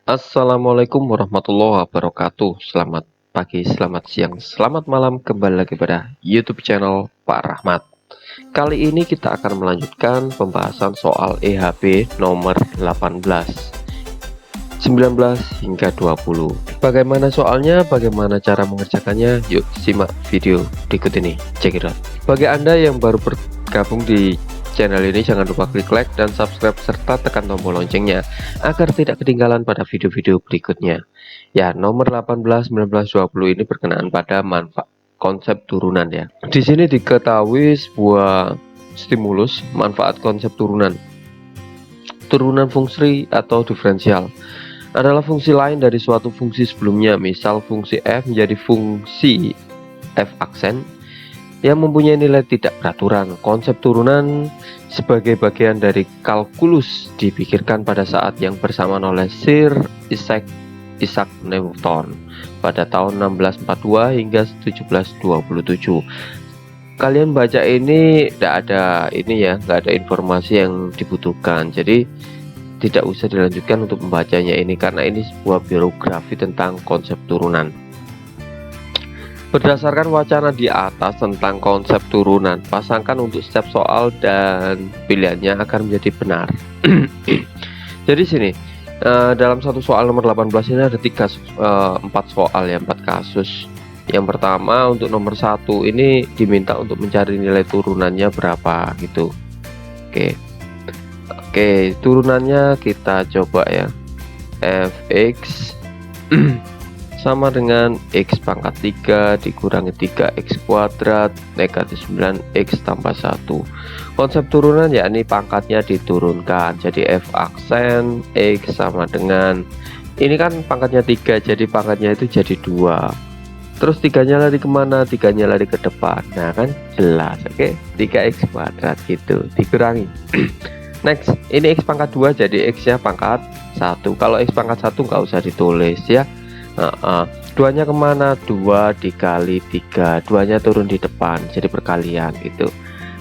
Assalamualaikum warahmatullahi wabarakatuh. Selamat pagi, selamat siang, selamat malam. Kembali lagi pada YouTube channel Pak Rahmat. Kali ini kita akan melanjutkan pembahasan soal EHB nomor 18, 19 hingga 20. Bagaimana soalnya, bagaimana cara mengerjakannya? Yuk simak video berikut ini. Check it out. Bagi Anda yang baru bergabung di channel ini, jangan lupa klik like dan subscribe serta tekan tombol loncengnya agar tidak ketinggalan pada video-video berikutnya. Ya, nomor 18, 19, 20 ini berkenaan pada manfaat konsep turunan ya. Di sini diketahui sebuah stimulus manfaat konsep turunan. Turunan fungsi atau diferensial adalah fungsi lain dari suatu fungsi sebelumnya. Misal fungsi f menjadi fungsi f aksen yang mempunyai nilai tidak beraturan. Konsep turunan sebagai bagian dari kalkulus dipikirkan pada saat yang bersamaan oleh Sir Isaac Newton pada tahun 1642 hingga 1727. Kalian baca ini tidak ada nggak ada informasi yang dibutuhkan, jadi tidak usah dilanjutkan untuk membacanya ini karena ini sebuah biografi tentang konsep turunan. Berdasarkan wacana di atas tentang konsep turunan, pasangkan untuk setiap soal dan pilihannya akan menjadi benar. Jadi sini dalam satu soal nomor 18 ini ada 4 soal ya, 4 kasus. Yang pertama untuk nomor 1 ini diminta untuk mencari nilai turunannya berapa gitu. Oke, turunannya kita coba ya. Fx sama dengan x pangkat 3 dikurangi 3x kuadrat negatif 9x tambah 1. Konsep turunan yakni pangkatnya diturunkan, jadi f aksen x sama dengan ini kan pangkatnya 3, jadi pangkatnya itu jadi 2. Terus 3-nya lari kemana? 3-nya lari ke depan. Nah kan jelas. Oke, 3x kuadrat gitu dikurangi. Next, ini x pangkat 2 jadi x nya pangkat 1. Kalau x pangkat 1 nggak usah ditulis ya. 2-nya kemana? 2 dikali 3, 2-nya turun di depan jadi perkalian gitu.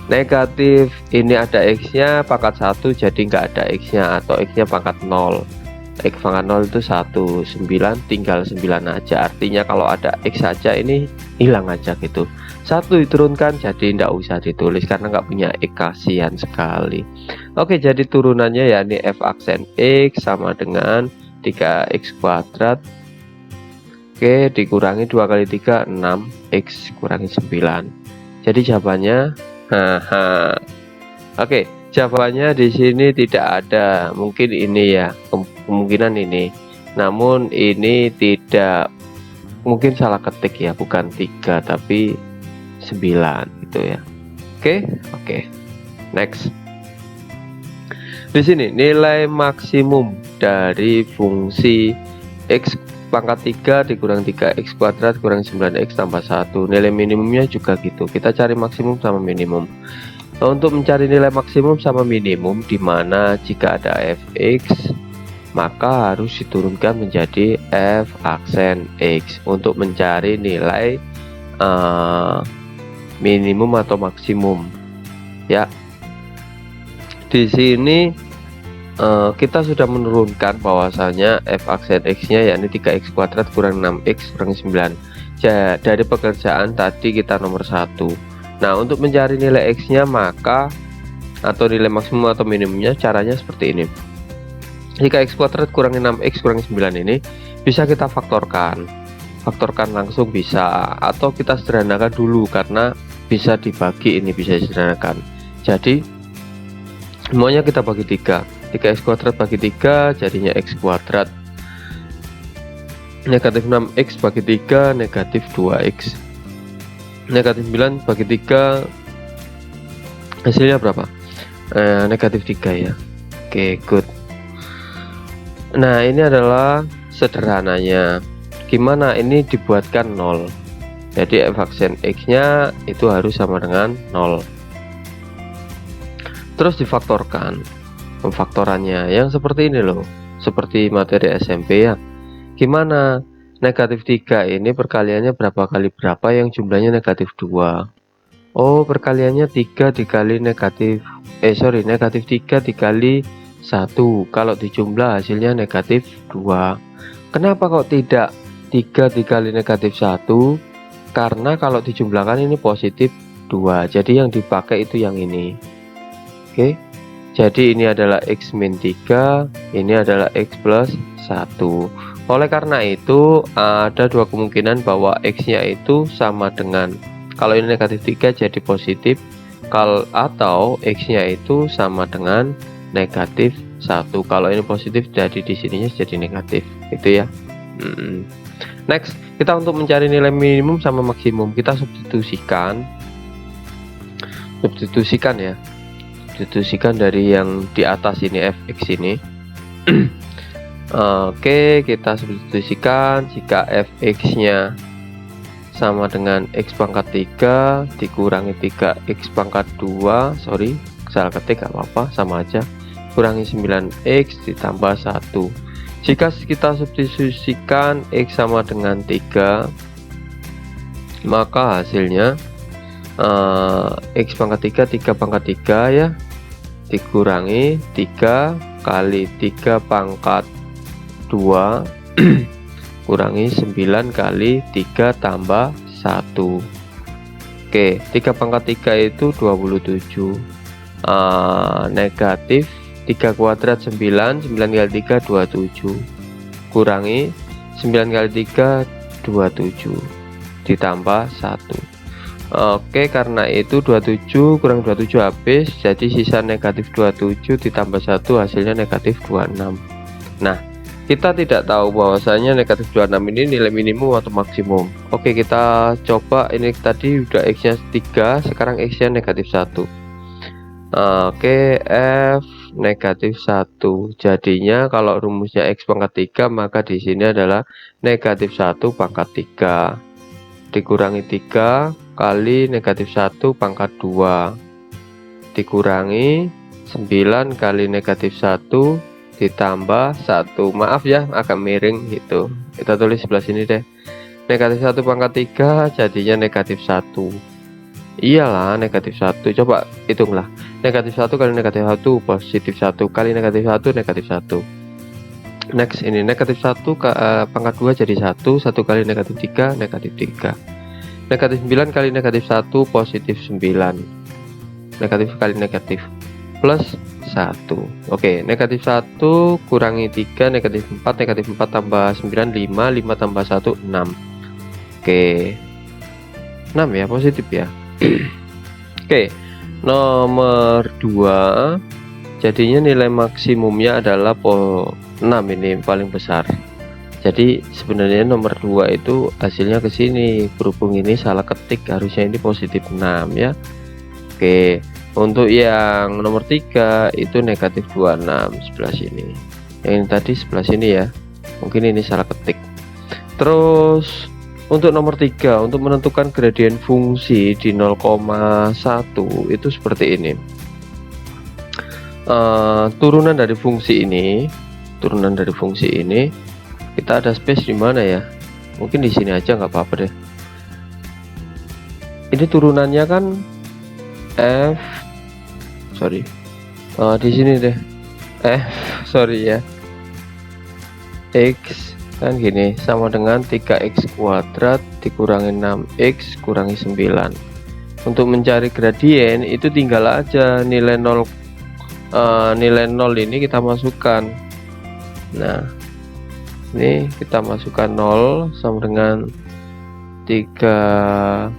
Negatif, ini ada x nya pangkat 1 jadi nggak ada x nya atau x nya pangkat 0. X pangkat 0 itu 1, 9 tinggal 9 aja, artinya kalau ada x saja ini hilang aja gitu. 1 diturunkan jadi nggak usah ditulis karena nggak punya x, kasihan sekali. Oke, jadi turunannya yakni f aksen x sama dengan 3x kuadrat. Oke, dikurangi 2 kali 3 6x kurangi 9. Jadi jawabannya Oke, jawabannya di sini tidak ada. Mungkin ini ya, kemungkinan ini. Namun ini tidak, mungkin salah ketik ya, bukan 3 tapi 9 gitu ya. Oke. Next. Di sini nilai maksimum dari fungsi x pangkat 3 dikurangi 3x kuadrat kurang 9x tambah 1. Nilai minimumnya juga gitu, kita cari maksimum sama minimum. Nah, untuk mencari nilai maksimum sama minimum, dimana jika ada fx maka harus diturunkan menjadi f aksen x untuk mencari nilai minimum atau maksimum ya. Di sini kita sudah menurunkan bahwasanya f aksen x nya yakni 3x kuadrat kurang 6x kurang 9 dari pekerjaan tadi kita nomor 1. Nah, untuk mencari nilai x nya maka atau nilai maksimum atau minimumnya caranya seperti ini. Jika x kuadrat kurangi 6x kurangi 9 ini bisa kita faktorkan langsung bisa, atau kita sederhanakan dulu karena bisa dibagi, ini bisa disederhanakan. Jadi semuanya kita bagi 3. 3x kuadrat bagi 3 jadinya x kuadrat, negatif 6x bagi 3 negatif 2x, negatif 9 bagi 3 hasilnya berapa? Negatif 3 ya. Oke, good. Nah, ini adalah sederhananya. Gimana ini dibuatkan 0? Jadi f aksen x nya itu harus sama dengan 0. Terus difaktorkan. Pemfaktorannya yang seperti ini loh, seperti materi SMP ya. Gimana? Negatif 3 ini perkaliannya berapa kali berapa yang jumlahnya negatif 2. Oh, perkaliannya 3 dikali negatif negatif 3 dikali 1. Kalau dijumlah hasilnya negatif 2. Kenapa kok tidak 3 dikali negatif 1? Karena kalau dijumlahkan ini positif 2. Jadi yang dipakai itu yang ini. Oke. Jadi ini adalah X min 3, ini adalah X plus 1. Oleh karena itu ada dua kemungkinan bahwa X nya itu sama dengan, kalau ini negatif 3 jadi positif, atau X nya itu sama dengan negatif 1. Kalau ini positif jadi di sininya jadi negatif, itu ya. Next, kita untuk mencari nilai minimum sama maksimum, kita substitusikan ya. Substitusikan dari yang di atas ini fx ini. Oke, kita substitusikan jika fx nya sama dengan x pangkat 3 dikurangi 3x pangkat 2, sorry salah ketik, gak apa-apa, sama aja, kurangi 9x ditambah 1. Jika kita substitusikan x sama dengan 3, maka hasilnya x pangkat 3 pangkat 3 ya, dikurangi 3 kali 3 pangkat 2 kurangi 9 kali 3 tambah 1. Oke, 3 pangkat 3 itu 27, negatif 3 kuadrat 9 kali 3 27, kurangi 9 kali 3 27 ditambah 1. Oke, karena itu 27 kurang 27 habis, jadi sisa negatif 27 ditambah 1 hasilnya negatif 26. Nah, kita tidak tahu bahwasanya negatif 26 ini nilai minimum atau maksimum. Oke, kita coba, ini tadi udah X nya 3, sekarang X nya negatif 1. Oke, F negatif 1, jadinya kalau rumusnya X pangkat 3, maka di sini adalah negatif 1 pangkat 3 dikurangi 3 kali negatif 1 pangkat 2 dikurangi 9 kali negatif 1 ditambah 1. Maaf ya, agak miring gitu, kita tulis sebelah sini deh. Negatif 1 pangkat 3 jadinya negatif 1. Iyalah, negatif 1, coba hitunglah. Negatif 1 kali negatif 1 positif 1 kali negatif 1 negatif 1. Next, ini negatif 1 pangkat 2 jadi 1 kali negatif 3 negatif 3. Negatif 9 kali negatif 1 positif 9, negatif kali negatif plus 1. Oke, negatif 1 kurangi 3 negatif 4, negatif 4 tambah 9 5 tambah 1 6. Oke, 6 ya, positif ya. Oke, nomor 2 jadinya nilai maksimumnya adalah 6, ini paling besar. Jadi sebenarnya nomor 2 itu hasilnya ke sini, berhubung ini salah ketik, harusnya ini positif 6 ya. Oke, untuk yang nomor 3 itu negatif 26 sebelah sini. Yang ini tadi sebelah sini ya, mungkin ini salah ketik. Terus untuk nomor 3, untuk menentukan gradien fungsi di 0,1 itu seperti ini. Turunan dari fungsi ini, kita ada space di mana ya? Mungkin di sini aja nggak apa-apa deh. Ini turunannya kan f, sorry, di sini deh. Sorry ya. X kan gini, sama dengan 3x kuadrat dikurangi 6x kurangi 9. Untuk mencari gradien itu tinggal aja nilai 0 ini kita masukkan. Nah, ini kita masukkan 0 sama dengan 3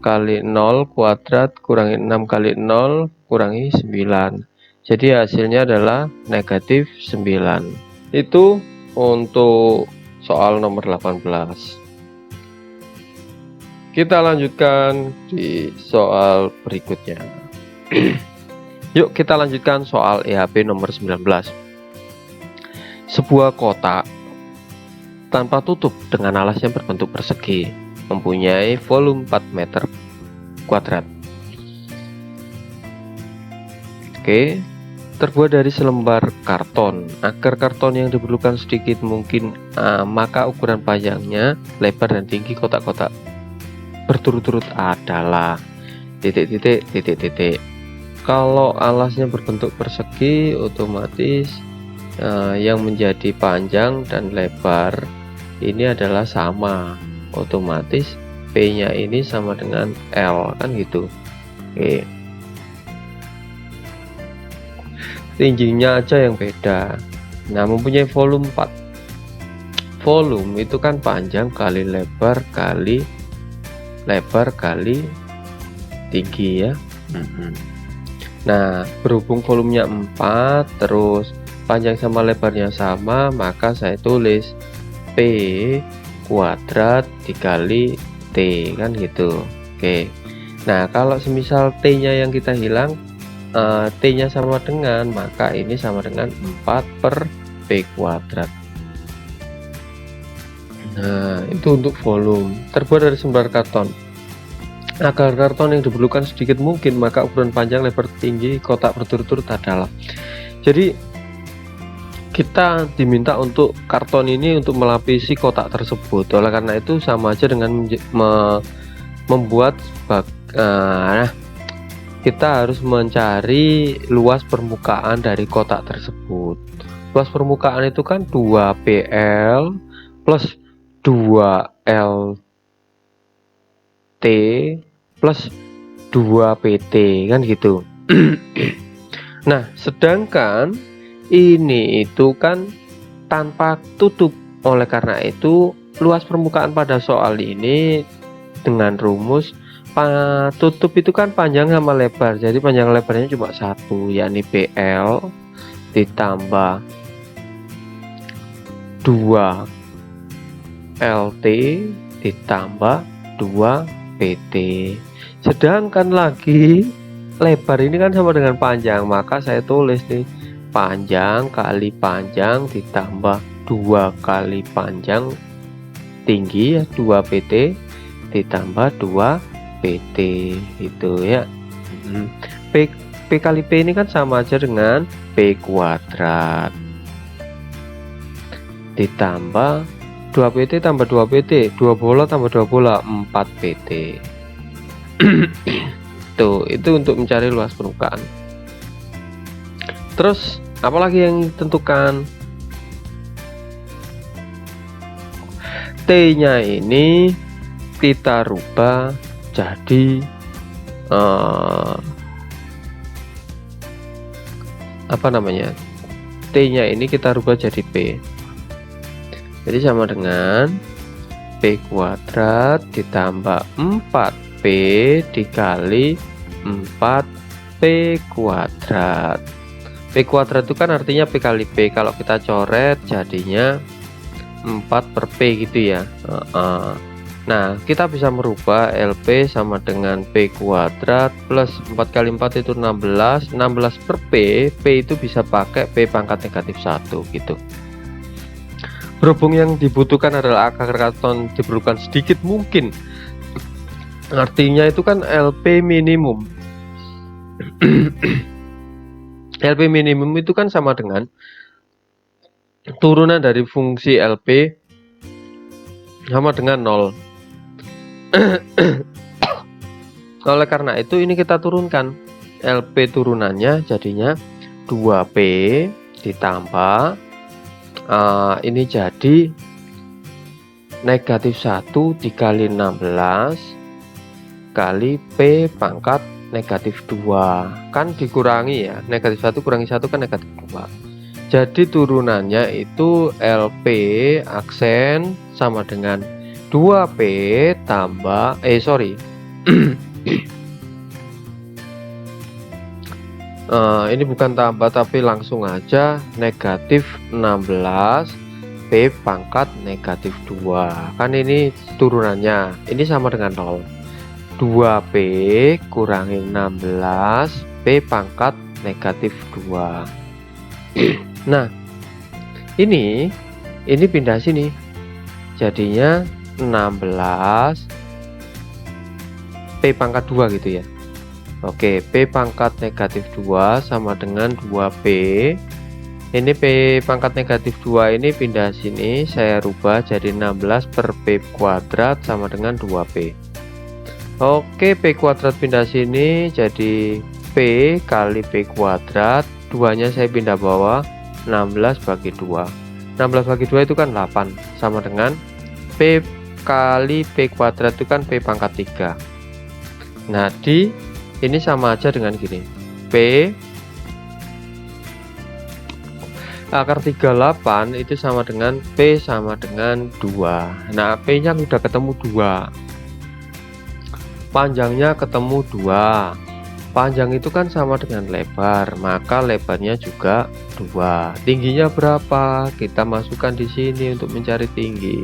kali 0 kuadrat kurangi 6 kali 0 kurangi 9. Jadi hasilnya adalah negatif 9. Itu untuk soal nomor 18. Kita lanjutkan di soal berikutnya. Yuk kita lanjutkan soal EHP nomor 19. Sebuah kotak tanpa tutup dengan alas yang berbentuk persegi, mempunyai volume 4 meter kuadrat. Oke, terbuat dari selembar karton. Agar karton yang diperlukan sedikit mungkin, maka ukuran panjangnya, lebar dan tinggi kotak-kotak berturut-turut adalah titik-titik. Kalau alasnya berbentuk persegi, otomatis yang menjadi panjang dan lebar ini adalah sama, otomatis P nya ini sama dengan L, kan gitu. Oke, tingginya aja yang beda. Nah, mempunyai volume 4. Volume itu kan panjang kali lebar kali tinggi ya. Nah, berhubung volumenya 4 terus panjang sama lebarnya sama, maka saya tulis P kuadrat dikali T, kan gitu. Oke, nah kalau semisal T nya yang kita hilang, T nya sama dengan, maka ini sama dengan 4 per P kuadrat. Nah, itu untuk volume. Terbuat dari sumber karton. Agar karton yang diperlukan sedikit mungkin, maka ukuran panjang, lebar, tinggi kotak berturut-turut adalah. Jadi kita diminta untuk karton ini untuk melapisi kotak tersebut. Oleh karena itu sama aja dengan membuat kita harus mencari luas permukaan dari kotak tersebut. Luas permukaan itu kan 2PL plus 2LT plus 2PT, kan gitu. Nah, sedangkan ini itu kan tanpa tutup. Oleh karena itu luas permukaan pada soal ini dengan rumus tutup itu kan panjang sama lebar. Jadi panjang lebarnya cuma satu, yakni PL ditambah 2LT ditambah 2PT. Sedangkan lagi lebar ini kan sama dengan panjang, maka saya tulis nih panjang kali panjang ditambah 2 kali panjang tinggi ya, 2PT ditambah 2PT itu ya. P kali P ini kan sama aja dengan P kuadrat ditambah 2PT tambah 2PT, 2 bola tambah 2 bola, 4PT. Tuh, itu untuk mencari luas permukaan. Terus apalagi yang ditentukan? T nya ini kita rubah jadi apa namanya, T nya ini kita rubah jadi P. Jadi sama dengan P kuadrat ditambah 4P dikali 4P kuadrat. P kuadrat itu kan artinya P kali P. Kalau kita coret jadinya 4 per P gitu ya. Nah, kita bisa merubah LP sama dengan P kuadrat plus 4 kali 4 itu 16. 16 per P. P itu bisa pakai P pangkat negatif 1 gitu. Berhubung yang dibutuhkan adalah akar karton diperlukan sedikit mungkin, artinya itu kan LP minimum. LP minimum itu kan sama dengan turunan dari fungsi LP sama dengan 0. Oleh karena itu ini kita turunkan LP turunannya jadinya 2P ditambah ini jadi negatif 1 dikali 16 kali P pangkat negatif 2, kan dikurangi ya, negatif 1 kurangi 1 kan negatif 2. Jadi turunannya itu LP aksen sama dengan 2P tambah ini bukan tambah tapi langsung aja negatif 16 P pangkat negatif 2, kan ini turunannya, ini sama dengan 0. 2P kurangi 16 P pangkat negatif 2. Nah, ini pindah sini jadinya 16 P pangkat 2 gitu ya. Oke, P pangkat negatif 2 sama dengan 2P. Ini P pangkat negatif 2 ini pindah sini, saya rubah jadi 16 per P kuadrat sama dengan 2P. Oke, P kuadrat pindah sini jadi P kali P kuadrat, 2 nya saya pindah bawah, 16 bagi 2. 16 bagi 2 itu kan 8, sama dengan P kali P kuadrat itu kan P pangkat 3. Nah, ini sama aja dengan gini, P akar 38 itu sama dengan P sama dengan 2. Nah, P nya sudah ketemu 2, panjangnya ketemu 2. Panjang itu kan sama dengan lebar, maka lebarnya juga 2. Tingginya berapa? Kita masukkan di sini untuk mencari tinggi.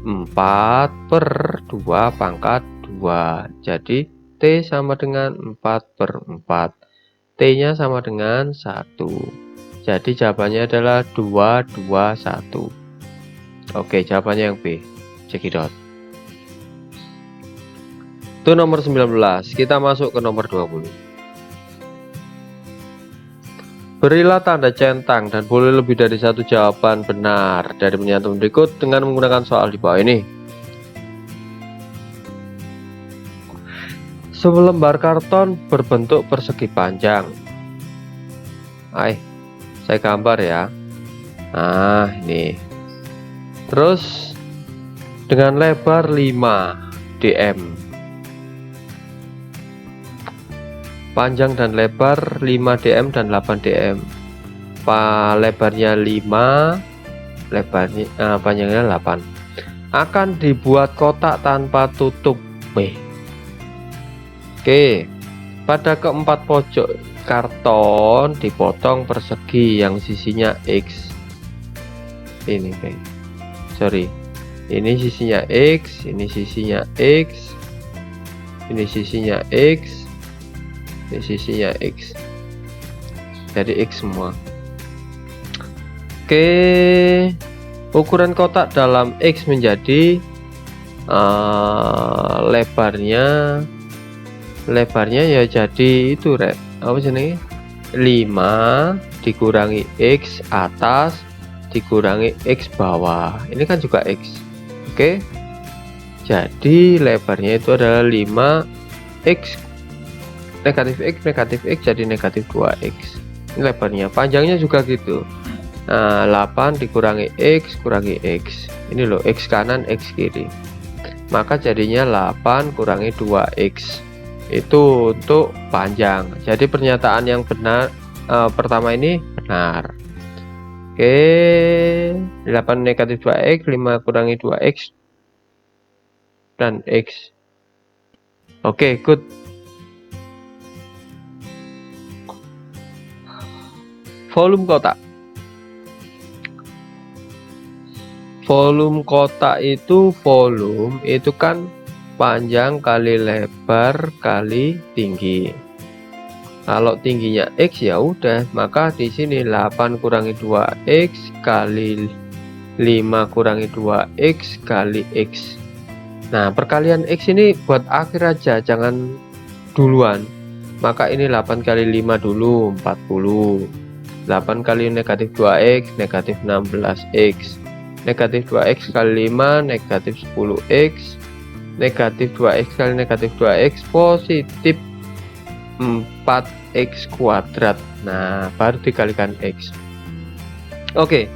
4/2 pangkat 2. Jadi T sama dengan 4/4. T-nya sama dengan 1. Jadi jawabannya adalah 221. Oke, jawabannya yang B. Cekidot. Itu nomor 19. Kita masuk ke nomor 20. Berilah tanda centang dan boleh lebih dari satu jawaban benar dari pernyataan berikut dengan menggunakan soal di bawah ini. Selembar karton berbentuk persegi panjang. Saya gambar ya. Nah, ini. Terus dengan lebar 5 dm. Panjang dan lebar 5 dm dan 8 dm. Lebarnya 5, panjangnya 8. Akan dibuat kotak tanpa tutup. Oke. Pada keempat pojok karton dipotong persegi yang sisinya X. Ini sisinya X, ini sisinya X, ini sisinya X, ini sisinya X. Jadi X semua. Oke, ukuran kotak dalam X menjadi lebarnya ya jadi itu apa sini, 5 dikurangi X atas dikurangi X bawah, ini kan juga X. Oke, jadi lebarnya itu adalah 5X negatif X jadi negatif 2X. Ini lebarnya. Panjangnya juga gitu. Nah, 8 dikurangi X kurangi X, ini loh, X kanan X kiri, maka jadinya 8 kurangi 2X. Itu untuk panjang. Jadi pernyataan yang benar pertama ini benar. Oke, 8 negatif 2X, 5 kurangi 2X dan X. Oke, good. Volume kotak. Volume kotak itu kan panjang kali lebar kali tinggi. Kalau tingginya X ya udah, maka di sini 8 kurangi 2X kali 5 kurangi 2X kali X. Nah, perkalian X ini buat akhir aja, jangan duluan. Maka ini 8 kali 5 dulu, 40. 8 kali negatif 2X, negatif 16X. Negatif 2X kali 5, negatif 10X. Negatif 2X kali negatif 2X positif 4X kuadrat. Nah, baru dikalikan X. Oke,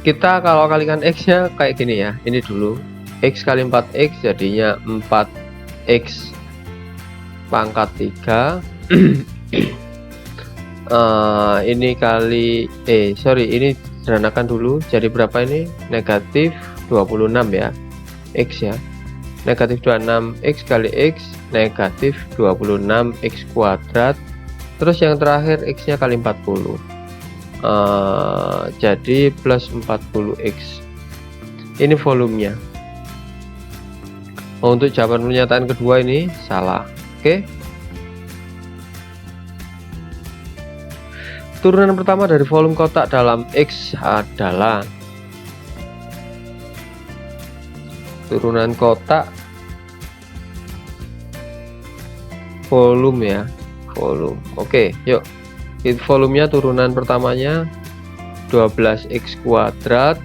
kita kalau kalikan X nya kayak gini ya. Ini dulu, X kali 4X jadinya 4X pangkat 3. Ini kali ini sederhanakan dulu, jadi berapa ini? Negatif 26 ya, X ya. Negatif 26X kali X negatif 26X kuadrat. Terus yang terakhir X nya kali 40, jadi plus 40X. Ini volumenya. Untuk jawaban pernyataan kedua ini salah. Oke, turunan pertama dari volume kotak dalam X adalah turunan kotak volume ya, volume. Oke, yuk, volumenya turunan pertamanya 12X kuadrat,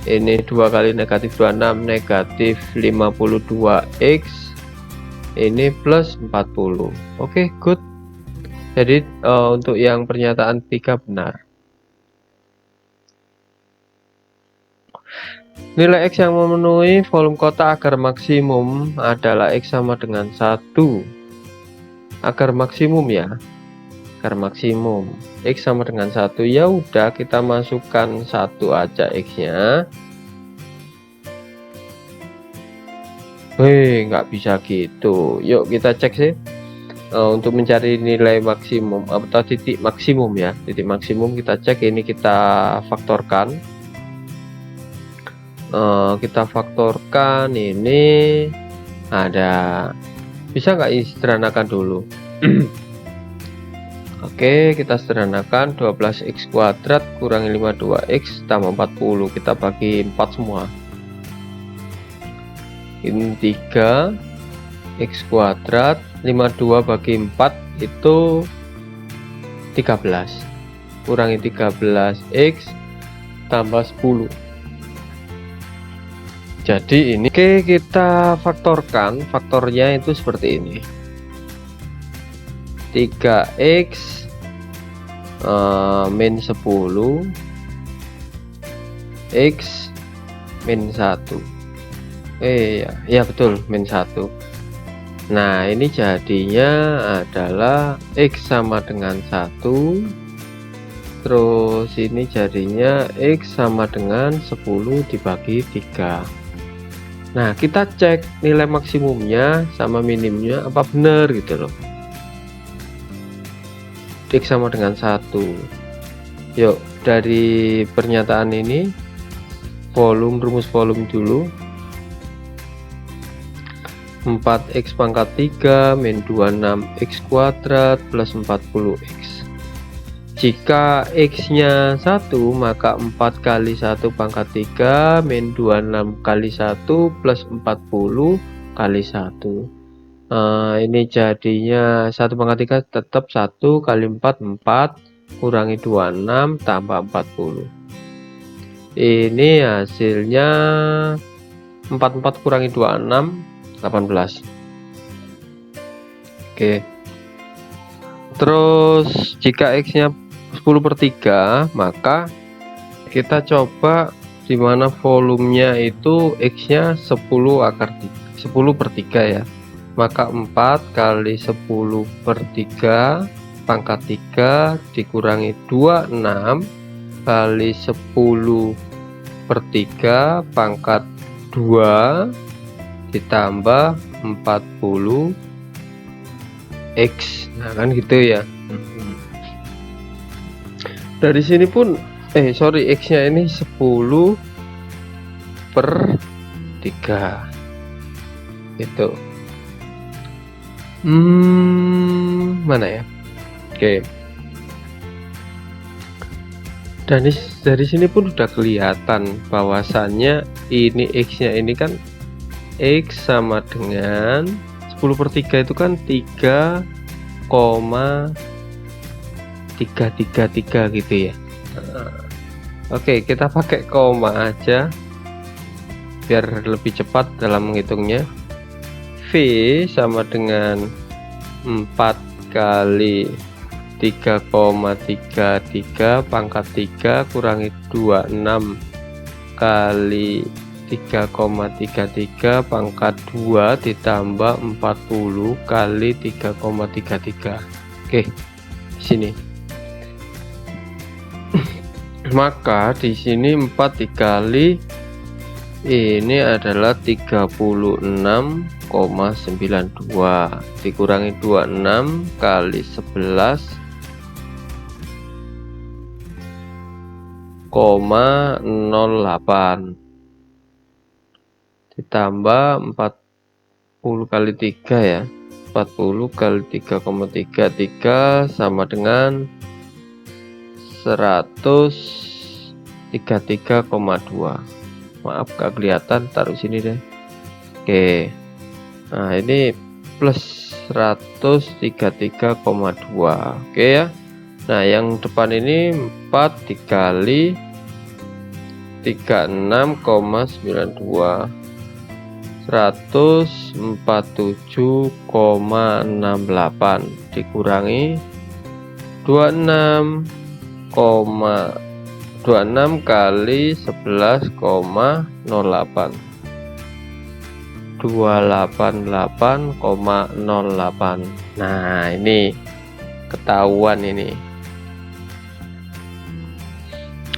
ini 2 kali negatif 26 negatif 52X, ini plus 40. Oke, good. Jadi untuk yang pernyataan 3 benar. Nilai X yang memenuhi volume kotak agar maksimum adalah X sama dengan 1. Agar maksimum ya. Agar maksimum X sama dengan 1. Ya udah, kita masukkan 1 aja X-nya. Nggak bisa gitu. Yuk kita cek sih. Untuk mencari nilai maksimum atau titik maksimum ya. Titik maksimum kita cek, ini kita faktorkan. Kita faktorkan ini ada, bisa nggak ini sederhanakan dulu. Oke, kita sederhanakan 12x kuadrat kurangi 52x tambah 40, kita bagi 4 semua. Ini 3x kuadrat, 52 bagi 4 itu 13, kurangi 13x tambah 10. Jadi ini, oke, kita faktorkan. Faktornya itu seperti ini. 3x min 10 x min 1. Ya betul, min 1. Nah, ini jadinya adalah x sama dengan 1. Terus ini jadinya x sama dengan 10 dibagi 3. Nah, kita cek nilai maksimumnya sama minimumnya apa benar gitu loh. X sama dengan 1. Yuk, dari pernyataan ini rumus volume dulu. 4x pangkat 3 min 26x kuadrat plus 40x. Jika x-nya 1, maka 4 kali 1 pangkat 3 min 26 kali 1 plus 40 kali 1. Ini jadinya 1 pangkat 3 tetap 1 kali 4 4 kurangi 26 tambah 40. Ini hasilnya 44 kurangi 26 18. Oke. Terus jika x-nya 10/3, maka kita coba dimana volumenya itu x-nya 10/3 ya. Maka 4 kali 10/3 pangkat 3 dikurangi 26 kali 10/3 pangkat 2 ditambah 40 x. Nah kan gitu ya. Dari sini pun x-nya ini 10/3 itu. Mana ya? Oke. Dan dari sini pun sudah kelihatan bahwasannya ini x-nya ini kan x sama dengan 10/3 itu kan 3,333 gitu ya. Oke, kita pakai koma aja biar lebih cepat dalam menghitungnya. V sama dengan 4 kali 3,33 pangkat 3 kurangi 26 kali 3,33 pangkat 2 ditambah 40 kali 3,33. Oke, sini. Maka di sini 4 dikali ini adalah 36,92 dikurangi 26 kali 11,08 ditambah 40 kali 3 ya. 40 kali 3,33 sama dengan 133,2. Maaf gak kelihatan, taruh sini deh. Oke, nah ini plus 133,2. Oke ya. Nah yang depan ini 4 dikali 36,92 147,68 dikurangi 26 kali 11,08 288,08. Nah, ini ketahuan ini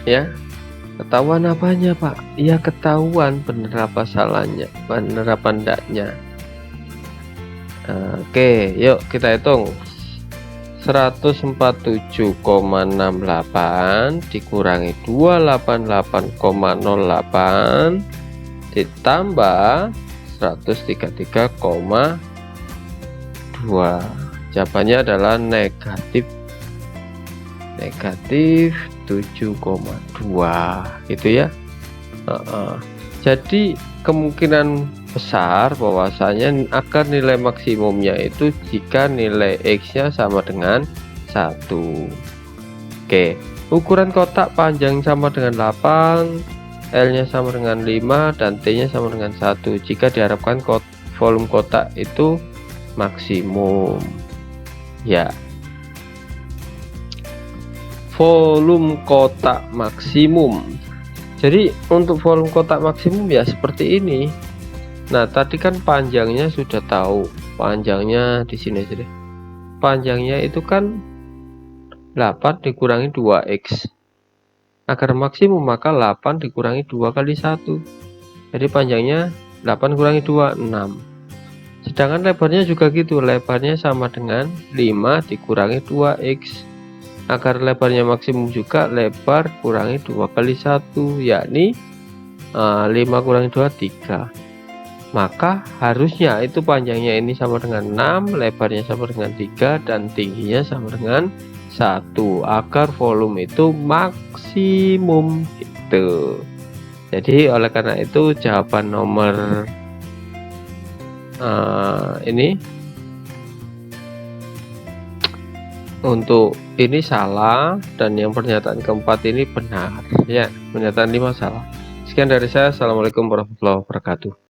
ya. Ketahuan apanya, Pak? Ya ketahuan bener apa salahnya, bener apa ndaknya. Oke, yuk kita hitung. 147,68 dikurangi 288,08 ditambah 133,2. Jawabannya adalah negatif 7,2 gitu ya. Jadi kemungkinan besar bahwasanya akan nilai maksimumnya itu jika nilai X-nya sama dengan 1. Oke, ukuran kotak panjang sama dengan 8, L-nya sama dengan 5, dan T-nya sama dengan 1 jika diharapkan volume kotak itu maksimum. Ya, volume kotak maksimum. Jadi untuk volume kotak maksimum ya seperti ini. Nah, tadi kan panjangnya sudah tahu. Panjangnya di sini aja deh. Panjangnya itu kan 8 dikurangi 2x. Agar maksimum maka 8 dikurangi 2 kali 1. Jadi panjangnya 8 kurangi 2, 6. Sedangkan lebarnya juga gitu. Lebarnya sama dengan 5 dikurangi 2x. Agar lebarnya maksimum juga lebar kurangi 2 kali 1, yakni 5 kurangi 2, 3. Maka harusnya itu panjangnya ini sama dengan 6, lebarnya sama dengan 3, dan tingginya sama dengan 1 agar volume itu maksimum gitu. Jadi oleh karena itu jawaban nomor ini untuk ini salah, dan yang pernyataan keempat ini benar ya. Pernyataan 5 salah. Sekian dari saya. Assalamualaikum warahmatullahi wabarakatuh.